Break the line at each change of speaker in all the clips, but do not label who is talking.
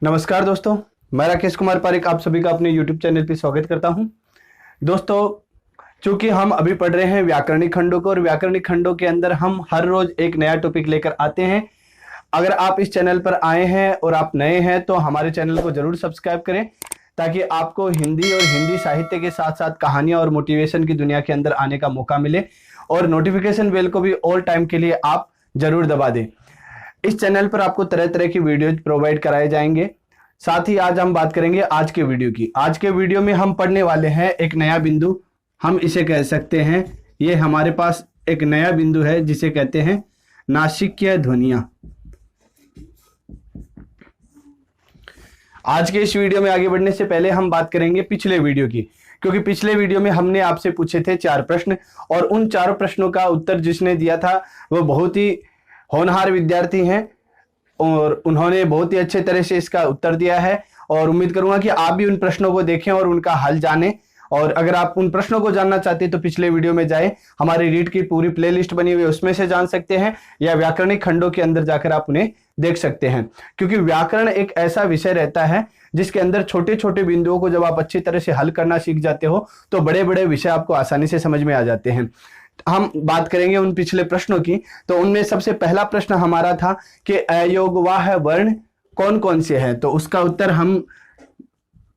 नमस्कार दोस्तों, मैं राकेश कुमार पारिक आप सभी का अपने YouTube चैनल पर स्वागत करता हूं। दोस्तों, चूंकि हम अभी पढ़ रहे हैं व्याकरणिक खंडों को और व्याकरणिक खंडों के अंदर हम हर रोज एक नया टॉपिक लेकर आते हैं। अगर आप इस चैनल पर आए हैं और आप नए हैं तो हमारे चैनल को जरूर सब्सक्राइब करें ताकि आपको हिंदी और हिंदी साहित्य के साथ साथ कहानियां और मोटिवेशन की दुनिया के अंदर आने का मौका मिले, और नोटिफिकेशन बेल को भी ऑल टाइम के लिए आप जरूर दबा दें। इस चैनल पर आपको तरह तरह की वीडियोज प्रोवाइड कराए जाएंगे। साथ ही आज हम बात करेंगे आज के वीडियो की। आज के वीडियो में हम पढ़ने वाले हैं एक नया बिंदु, हम इसे कह सकते हैं, ये हमारे पास एक नया बिंदु है जिसे कहते हैं नासिक्य ध्वनियां। आज के इस वीडियो में आगे बढ़ने से पहले हम बात करेंगे पिछले वीडियो की, क्योंकि पिछले वीडियो में हमने आपसे पूछे थे 4 प्रश्न और उन 4 प्रश्नों का उत्तर जिसने दिया था वो बहुत ही होनहार विद्यार्थी हैं और उन्होंने बहुत ही अच्छे तरह से इसका उत्तर दिया है। और उम्मीद करूंगा कि आप भी उन प्रश्नों को देखें और उनका हल जानें। और अगर आप उन प्रश्नों को जानना चाहते हैं तो पिछले वीडियो में जाएं, हमारी रीड की पूरी प्लेलिस्ट बनी हुई है, उसमें से जान सकते हैं, या व्याकरणिक खंडों के अंदर जाकर आप उन्हें देख सकते हैं। क्योंकि व्याकरण एक ऐसा विषय रहता है जिसके अंदर छोटे छोटे बिंदुओं को जब आप अच्छी तरह से हल करना सीख जाते हो तो बड़े बड़े विषय आपको आसानी से समझ में आ जाते हैं। हम बात करेंगे उन पिछले प्रश्नों की। तो उनमें सबसे पहला प्रश्न हमारा था कि अयोगवाह वर्ण कौन कौन से हैं। तो उसका उत्तर हम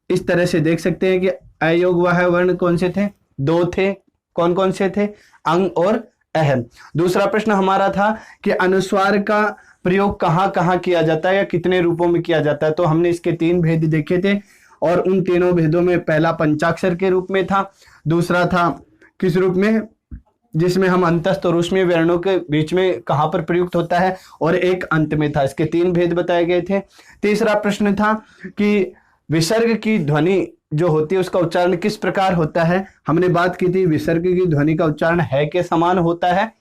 इस तरह से देख सकते हैं कि अयोगवाह वर्ण कौन से थे, 2 थे। कौन कौन से थे? अंग और अह। दूसरा प्रश्न हमारा था कि अनुस्वार का प्रयोग कहाँ कहाँ किया जाता है या कितने रूपों में किया जाता है। तो हमने इसके 3 भेद देखे थे और उन तीनों भेदों में पहला पंचाक्षर के रूप में था, दूसरा था किस रूप में, जिसमें हम अंतस्थ और ऊष्मीय वर्णों के बीच में कहां पर प्रयुक्त होता है, और एक अंत में था। इसके 3 भेद बताए गए थे। तीसरा प्रश्न था कि विसर्ग की ध्वनि जो होती है उसका उच्चारण किस प्रकार होता है। हमने बात की थी विसर्ग की ध्वनि का उच्चारण है के समान होता है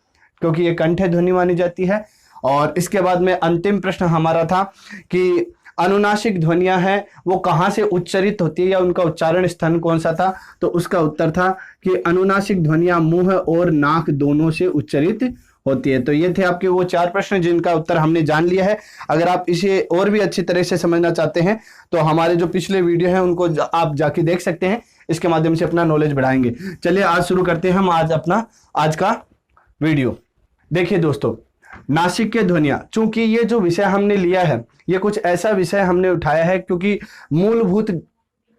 क्योंकि ये कंठ ध्वनि मानी जाती है। और इसके बाद में अंतिम प्रश्न हमारा था कि अनुनासिक ध्वनियां हैं वो कहाँ से उच्चरित होती है या उनका उच्चारण स्थान कौन सा था। तो उसका उत्तर था कि अनुनासिक ध्वनियां मुंह और नाक दोनों से उच्चरित होती है। तो ये थे आपके वो 4 प्रश्न जिनका उत्तर हमने जान लिया है। अगर आप इसे और भी अच्छी तरह से समझना चाहते हैं तो हमारे जो पिछले वीडियो हैं उनको आप जाके देख सकते हैं, इसके माध्यम से अपना नॉलेज बढ़ाएंगे। चलिए आज शुरू करते हैं हम आज का वीडियो। देखिए दोस्तों, नासिक्य ध्वनियां, चूंकि ये जो विषय हमने लिया है ये कुछ ऐसा विषय हमने उठाया है क्योंकि मूलभूत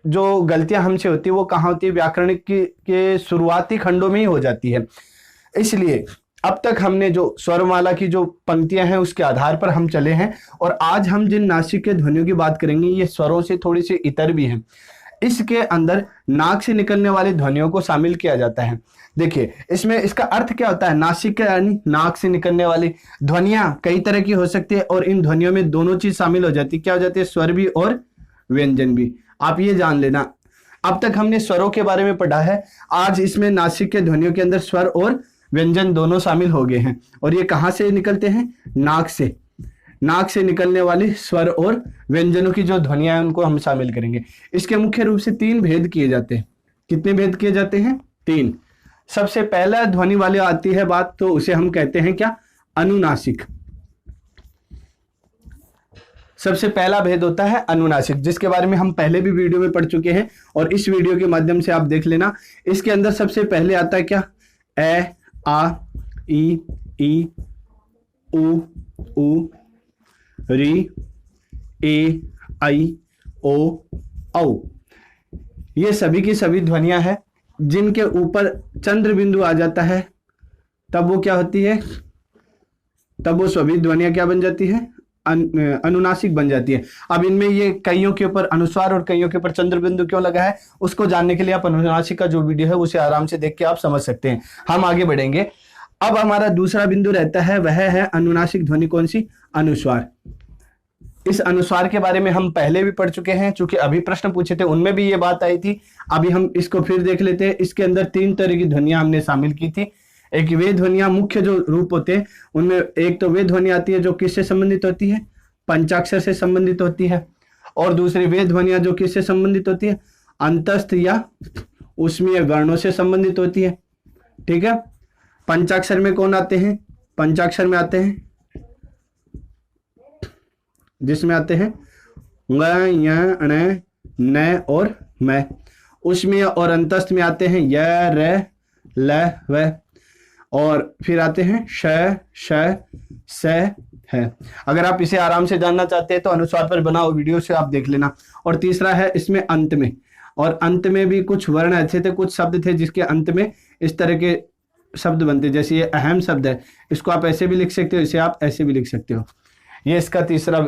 जो गलतियां हमसे होती है वो कहाँ होती है, व्याकरणिक के शुरुआती खंडों में ही हो जाती है। इसलिए अब तक हमने जो स्वरमाला की जो पंक्तियां हैं उसके आधार पर हम चले हैं, और आज हम जिन नासिक्य ध्वनियों की बात करेंगे ये स्वरों से थोड़ी सी इतर भी हैं। इसके अंदर नाक से निकलने वाली ध्वनियों को शामिल किया जाता है। देखिए इसमें इसका अर्थ क्या होता है, नासिक यानी नाक से निकलने वाली ध्वनियां कई तरह की हो सकती है और इन ध्वनियों में दोनों चीज शामिल हो जाती है। क्या हो जाती है? स्वर भी और व्यंजन भी। आप ये जान लेना, अब तक हमने स्वरों के बारे में पढ़ा है, आज इसमें नासिक के ध्वनियों के अंदर स्वर और व्यंजन दोनों शामिल हो गए हैं। और ये कहाँ से निकलते हैं? नाक से। नाक से निकलने वाली स्वर और व्यंजनों की जो ध्वनियां हैं उनको हम शामिल करेंगे। इसके मुख्य रूप से 3 भेद किए जाते हैं। कितने भेद किए जाते हैं? 3। सबसे पहला ध्वनि वाले आती है बात, तो उसे हम कहते हैं क्या? अनुनासिक। सबसे पहला भेद होता है अनुनासिक, जिसके बारे में हम पहले भी वीडियो में पढ़ चुके हैं और इस वीडियो के माध्यम से आप देख लेना। इसके अंदर सबसे पहले आता है क्या? ए, आ, ई, उ, री, ए, आई, ओ, औ। ये सभी की सभी ध्वनियां हैं जिनके ऊपर चंद्र बिंदु आ जाता है, तब वो क्या होती है? तब वो सभी ध्वनियां क्या बन जाती है? अनुनासिक बन जाती है। अब इनमें ये कईयों के ऊपर अनुस्वार और कईयों के ऊपर चंद्र बिंदु क्यों लगा है उसको जानने के लिए आप अनुनासिक का जो वीडियो है उसे आराम से देख के आप समझ सकते हैं। हम आगे बढ़ेंगे। अब हमारा दूसरा बिंदु रहता है, वह है अनुनासिक ध्वनि। कौन सी? अनुस्वार। इस अनुस्वार के बारे में हम पहले भी पढ़ चुके हैं, चूंकि अभी प्रश्न पूछे थे उनमें भी ये बात आई थी। अभी हम इसको फिर देख लेते हैं। इसके अंदर 3 तरह की ध्वनियां हमने शामिल की थी। एक वे ध्वनियां, मुख्य जो रूप होते हैं उनमें एक तो वे ध्वनि आती है जो किससे संबंधित होती है? पंचाक्षर से संबंधित होती है। और दूसरी वे ध्वनियां जो किससे संबंधित होती है? अंतस्थ या ऊष्मीय वर्णों से संबंधित होती है। ठीक है। पंचाक्षर में कौन आते हैं? पंचाक्षर में आते हैं जिसमें आते हैं ङ य ण न और मैं। उसमें और अंतस्थ में आते हैं य र ल व, और फिर आते हैं श श स है। अगर आप इसे आराम से जानना चाहते हैं तो अनुस्वार पर बना हुआ वीडियो से आप देख लेना। और तीसरा है इसमें अंत में, और अंत में भी कुछ वर्ण अच्छे थे, कुछ शब्द थे जिसके अंत में इस तरह के शब्द बनते, जैसे ये अहम शब्द है, इसको आप ऐसे भी लिख सकते हो, इसे आप ऐसे भी लिख सकते हो। ये इसका तीसरा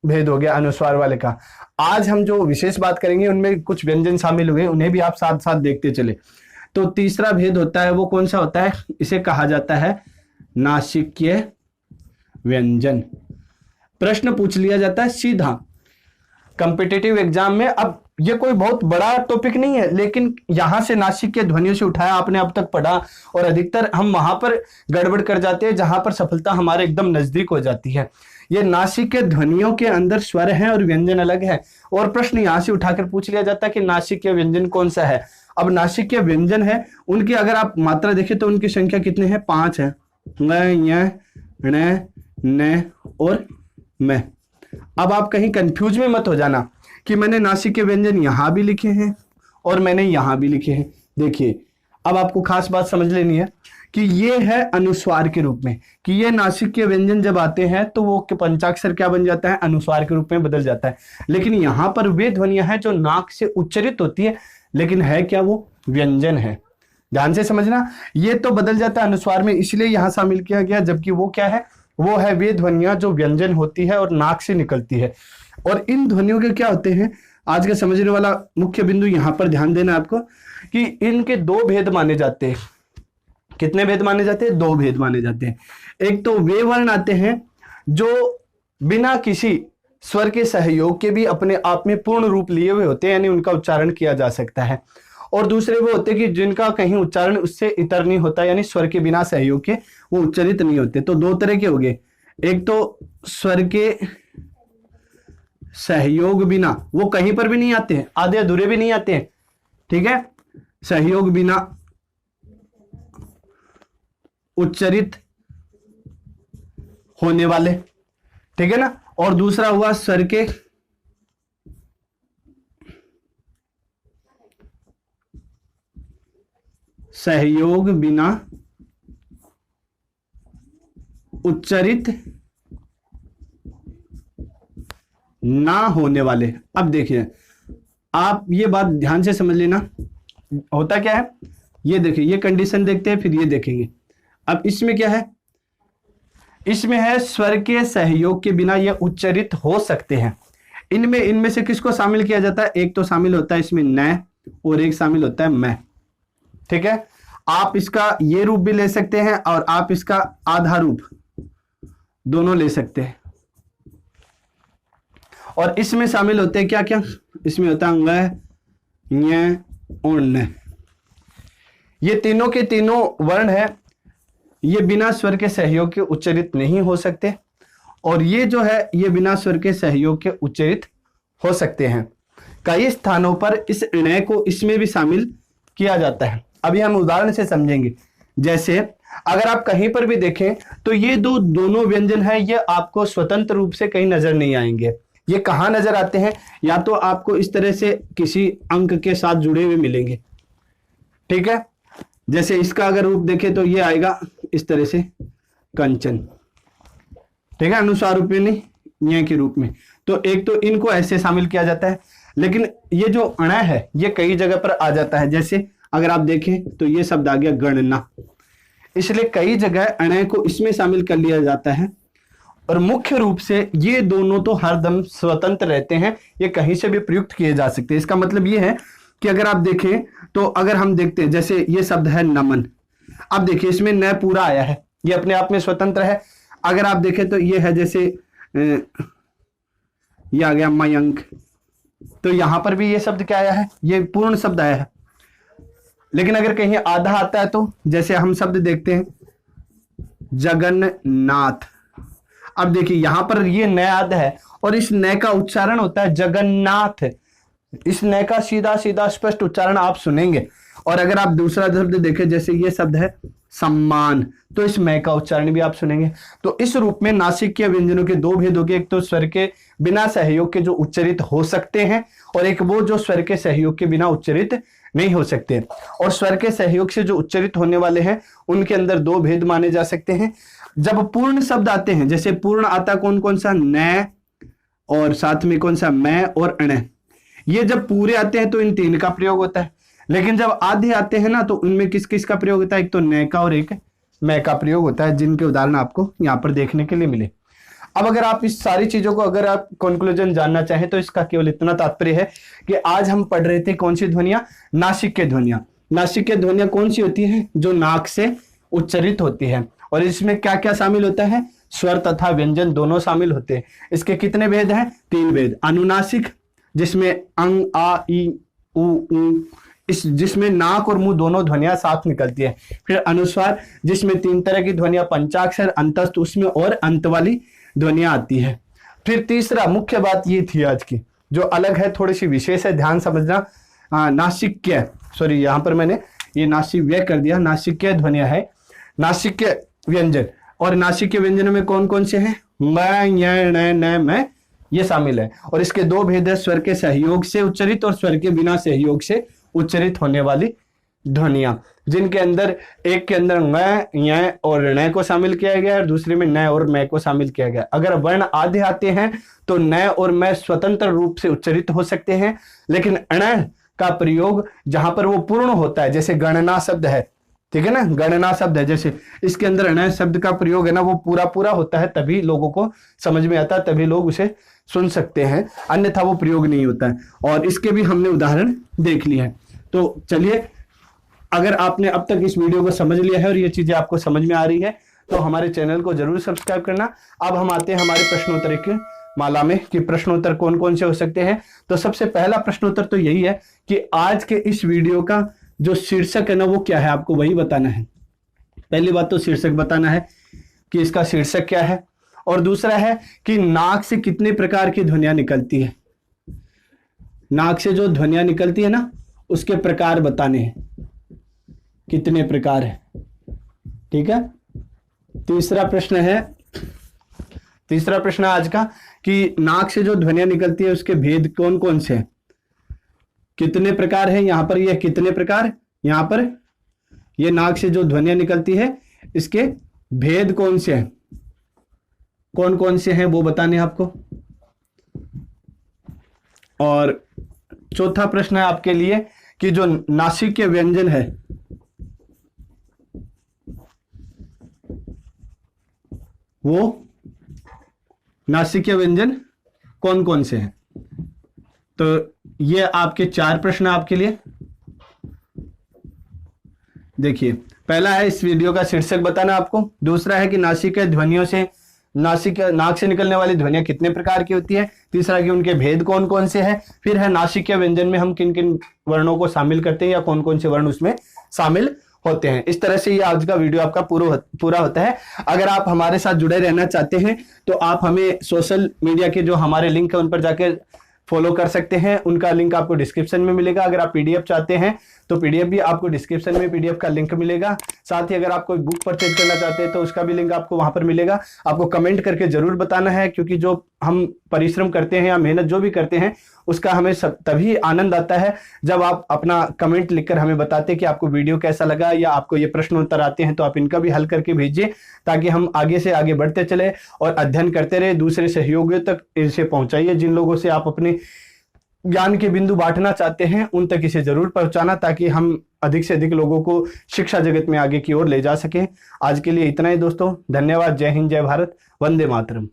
भेद हो गया अनुस्वार वाले का। आज हम जो विशेष बात करेंगे उनमें कुछ व्यंजन शामिल हुए, उन्हें भी आप साथ साथ देखते चले। तो तीसरा भेद होता है वो कौन सा होता है, इसे कहा जाता है नासिक्य व्यंजन। प्रश्न पूछ लिया जाता है सीधा कॉम्पिटिटिव एग्जाम में। अब ये कोई बहुत बड़ा टॉपिक नहीं है, लेकिन यहां से नासिक्य ध्वनियों से उठाया आपने अब तक पढ़ा, और अधिकतर हम वहां पर गड़बड़ कर जाते हैं जहां पर सफलता हमारे एकदम नजदीक हो जाती है। ये नासिक्य ध्वनियों के अंदर स्वर है और व्यंजन अलग है, और प्रश्न यहां से उठाकर पूछ लिया जाता है कि नासिक्य व्यंजन कौन सा है। अब नासिक्य व्यंजन है, उनकी अगर आप मात्रा देखें तो उनकी संख्या कितने हैं, 5 है, ङ य ण न और मैं। अब आप कहीं कंफ्यूज में मत हो जाना कि मैंने नासिक्य व्यंजन यहां भी लिखे हैं और मैंने यहां भी लिखे हैं। देखिए अब आपको खास बात समझ लेनी है कि ये है अनुस्वार के रूप में, कि ये नासिक्य व्यंजन जब आते हैं तो वो पंचाक्षर क्या बन जाता है, अनुस्वार के रूप में बदल जाता है। लेकिन यहां पर वे ध्वनियां हैं जो नाक से उच्चरित होती है, लेकिन है क्या, वो व्यंजन है। ध्यान से समझना, ये तो बदल जाता है अनुस्वार में, इसलिए यहां शामिल किया गया, जबकि वो क्या है, वो है वे ध्वनियां जो व्यंजन होती है और नाक से निकलती है। और इन ध्वनियों के क्या होते हैं, आज का समझने वाला मुख्य बिंदु यहां पर ध्यान देना आपको कि इनके 2 भेद माने जाते हैं। कितने भेद माने जाते हैं, 2 भेद माने जाते हैं। एक तो वे वर्ण आते हैं जो बिना किसी स्वर के सहयोग के भी अपने आप में पूर्ण रूप लिए हुए होते हैं, यानी उनका उच्चारण किया जा सकता है। और दूसरे वो होते हैं कि जिनका कहीं उच्चारण उससे इतर नहीं होता, यानी स्वर के बिना सहयोग के वो उच्चारित नहीं होते। तो 2 तरह के हो गए, एक तो स्वर के सहयोग बिना, वो कहीं पर भी नहीं आते हैं, आधे अधूरे भी नहीं आते हैं, ठीक है, सहयोग बिना उच्चारित होने वाले, ठीक है ना। और दूसरा हुआ स्वर के सहयोग बिना उच्चारित ना होने वाले। अब देखिए आप ये बात ध्यान से समझ लेना, होता क्या है, ये देखिए ये कंडीशन देखते हैं, फिर ये देखेंगे। अब इसमें क्या है, इसमें है स्वर के सहयोग के बिना ये उच्चारित हो सकते हैं। इनमें से किसको शामिल किया जाता है, एक तो शामिल होता है इसमें न, और एक शामिल होता है मैं, ठीक है। आप इसका ये रूप भी ले सकते हैं और आप इसका आधा रूप, दोनों ले सकते हैं। और इसमें शामिल होते हैं क्या क्या, इसमें होता है ङ ञ और न। ये तीनों के तीनों वर्ण है, ये बिना स्वर के सहयोग के उच्चारित नहीं हो सकते, और ये जो है ये बिना स्वर के सहयोग के उच्चारित हो सकते हैं। कई स्थानों पर इस ण को इसमें भी शामिल किया जाता है। अभी हम उदाहरण से समझेंगे। जैसे अगर आप कहीं पर भी देखें तो ये दोनों व्यंजन है, ये आपको स्वतंत्र रूप से कहीं नजर नहीं आएंगे। ये कहाँ नजर आते हैं, या तो आपको इस तरह से किसी अंक के साथ जुड़े हुए मिलेंगे, ठीक है। जैसे इसका अगर रूप देखें तो ये आएगा इस तरह से कंचन, ठीक है, अनुस्वार रूप में नहीं, ञ के रूप में। तो एक तो इनको ऐसे शामिल किया जाता है, लेकिन ये जो अण है ये कई जगह पर आ जाता है। जैसे अगर आप देखें तो ये शब्द आ गया गणना, इसलिए कई जगह अण को इसमें शामिल कर लिया जाता है। और मुख्य रूप से ये दोनों तो हरदम स्वतंत्र रहते हैं, ये कहीं से भी प्रयुक्त किए जा सकते हैं। इसका मतलब ये है कि अगर आप देखें तो अगर हम देखते हैं जैसे ये शब्द है नमन, अब देखिए इसमें न पूरा आया है, ये अपने आप में स्वतंत्र है। अगर आप देखें तो ये है जैसे ये आ गया मयंक, तो यहां पर भी ये शब्द क्या आया है, ये पूर्ण शब्द आया है। लेकिन अगर कहीं आधा आता है तो जैसे हम शब्द देखते हैं जगन्नाथ, अब देखिए यहां पर ये न आधा है और इस न का उच्चारण होता है जगन्नाथ। इस न का सीधा सीधा स्पष्ट उच्चारण आप सुनेंगे। और अगर आप दूसरा शब्द देखें जैसे ये शब्द है सम्मान। तो इस मैं का उच्चारण भी आप सुनेंगे। तो इस रूप में नासिकीय व्यंजनों के दो भेद हो गए, एक तो स्वर के बिना सहयोग के जो उच्चरित हो सकते हैं, और एक वो जो स्वर के सहयोग के बिना उच्चरित नहीं हो सकते। और स्वर के सहयोग से जो उच्चरित होने वाले हैं उनके अंदर दो भेद माने जा सकते हैं। जब पूर्ण शब्द आते हैं, जैसे पूर्ण आता कौन कौन सा, न, और साथ में कौन सा, मैं और अण, ये जब पूरे आते हैं तो इन तीन का प्रयोग होता है। लेकिन जब आधे आते हैं ना, तो उनमें किस किस का प्रयोग होता है, एक तो न का और एक मैं का प्रयोग होता है, जिनके उदाहरण आपको यहाँ पर देखने के लिए मिले। अब अगर आप इस सारी चीजों को अगर आप कंक्लूजन जानना चाहें तो इसका केवल इतना तात्पर्य है कि आज हम पढ़ रहे थे कौन सी ध्वनियां, नासिक्य ध्वनियां। नासिक्य ध्वनियां कौन सी होती है, जो नाक से उच्चरित होती है। और इसमें क्या क्या शामिल होता है, स्वर तथा व्यंजन दोनों शामिल होते हैं। इसके कितने भेद हैं, 3 भेद। अनुनासिक जिसमें अंग, आ, ई, उ, इस जिसमें नाक और मुंह दोनों ध्वनियां साथ निकलती है। फिर अनुस्वार जिसमें 3 तरह की ध्वनियां, पंचाक्षर, अंतस्थ, उसमें और अंत वाली ध्वनियां आती है। फिर तीसरा मुख्य बात ये थी आज की, जो अलग है, थोड़ी सी विशेष है, ध्यान समझना। नासिक्य, सॉरी यहाँ पर मैंने ये नासिव्य कर दिया, नासिक्य ध्वनियां है, नासिक्य व्यंजन। और नासिक्य व्यंजनों में कौन कौन से हैं, मैं, य, न, मैं, ये शामिल है। और इसके 2 भेद है, स्वर के सहयोग से उच्चरित और स्वर के बिना सहयोग से उच्चरित होने वाली ध्वनियां, जिनके अंदर एक के अंदर मैं, य और न को शामिल किया गया है और दूसरे में न और मैं को शामिल किया गया है। अगर वर्ण आधे आते हैं तो न और मैं स्वतंत्र रूप से उच्चरित हो सकते हैं, लेकिन अण का प्रयोग जहां पर वो पूर्ण होता है, जैसे गणना शब्द है, ठीक है ना, गणना शब्द है, जैसे इसके अंदर अण शब्द का प्रयोग है ना, वो पूरा पूरा होता है, तभी लोगों को समझ में आता है, तभी लोग उसे सुन सकते हैं, अन्यथा वो प्रयोग नहीं होता है। और इसके भी हमने उदाहरण देख लिए हैं। तो चलिए, अगर आपने अब तक इस वीडियो को समझ लिया है और ये चीजें आपको समझ में आ रही है तो हमारे चैनल को जरूर सब्सक्राइब करना। अब हम आते हैं हमारे प्रश्नोत्तर की माला में कि प्रश्नोत्तर कौन कौन से हो सकते हैं। तो सबसे पहला प्रश्नोत्तर तो यही है कि आज के इस वीडियो का जो शीर्षक है ना, वो क्या है, आपको वही बताना है। पहली बात तो शीर्षक बताना है कि इसका शीर्षक क्या है, और दूसरा है कि नाक से कितने प्रकार की ध्वनियां निकलती है। नाक से जो ध्वनियां निकलती है ना, उसके प्रकार बताने हैं, कितने प्रकार है, ठीक है। तीसरा प्रश्न आज का कि नाक से जो ध्वनियां निकलती है उसके भेद कौन कौन से हैं, कितने प्रकार है। यहां पर ये कितने प्रकार, यहां पर ये नाक से जो ध्वनियां निकलती है इसके भेद कौन से हैं, कौन कौन से हैं वो बताने हैं आपको। और चौथा प्रश्न है आपके लिए कि जो नासिक्य व्यंजन है वो नासिक्य व्यंजन कौन कौन से हैं। तो ये आपके 4 प्रश्न आपके लिए। देखिए, पहला है इस वीडियो का शीर्षक बताना आपको, दूसरा है कि नासिक्य ध्वनियों से नाक से निकलने वाली ध्वनियां कितने प्रकार की होती है, तीसरा कि उनके भेद कौन कौन से हैं, फिर है नासिक्य व्यंजन में हम किन किन वर्णों को शामिल करते हैं या कौन कौन से वर्ण उसमें शामिल होते हैं। इस तरह से ये आज का वीडियो आपका पूरा होता है। अगर आप हमारे साथ जुड़े रहना चाहते हैं तो आप हमें सोशल मीडिया के जो हमारे लिंक है उन पर जाकर फॉलो कर सकते हैं, उनका लिंक आपको डिस्क्रिप्शन में मिलेगा। अगर आप पीडीएफ चाहते हैं तो पीडीएफ भी आपको डिस्क्रिप्शन में पीडीएफ का लिंक मिलेगा। साथ ही अगर आप कोई बुक परचेज करना चाहते हैं तो उसका भी लिंक आपको वहां पर मिलेगा। आपको कमेंट करके जरूर बताना है, क्योंकि जो हम परिश्रम करते हैं या मेहनत जो भी करते हैं उसका हमें तभी आनंद आता है जब आप अपना कमेंट लिखकर हमें बताते हैं कि आपको वीडियो कैसा लगा, या आपको ये प्रश्न उत्तर आते हैं तो आप इनका भी हल करके भेजिए, ताकि हम आगे से आगे बढ़ते चले और अध्ययन करते रहे। दूसरे सहयोगियों तक इसे पहुंचाइए, जिन लोगों से आप अपने ज्ञान के बिंदु बांटना चाहते हैं उन तक इसे जरूर पहुंचाना, ताकि हम अधिक से अधिक लोगों को शिक्षा जगत में आगे की ओर ले जा सकें। आज के लिए इतना ही दोस्तों, धन्यवाद। जय हिंद, जय भारत, वंदे मातरम।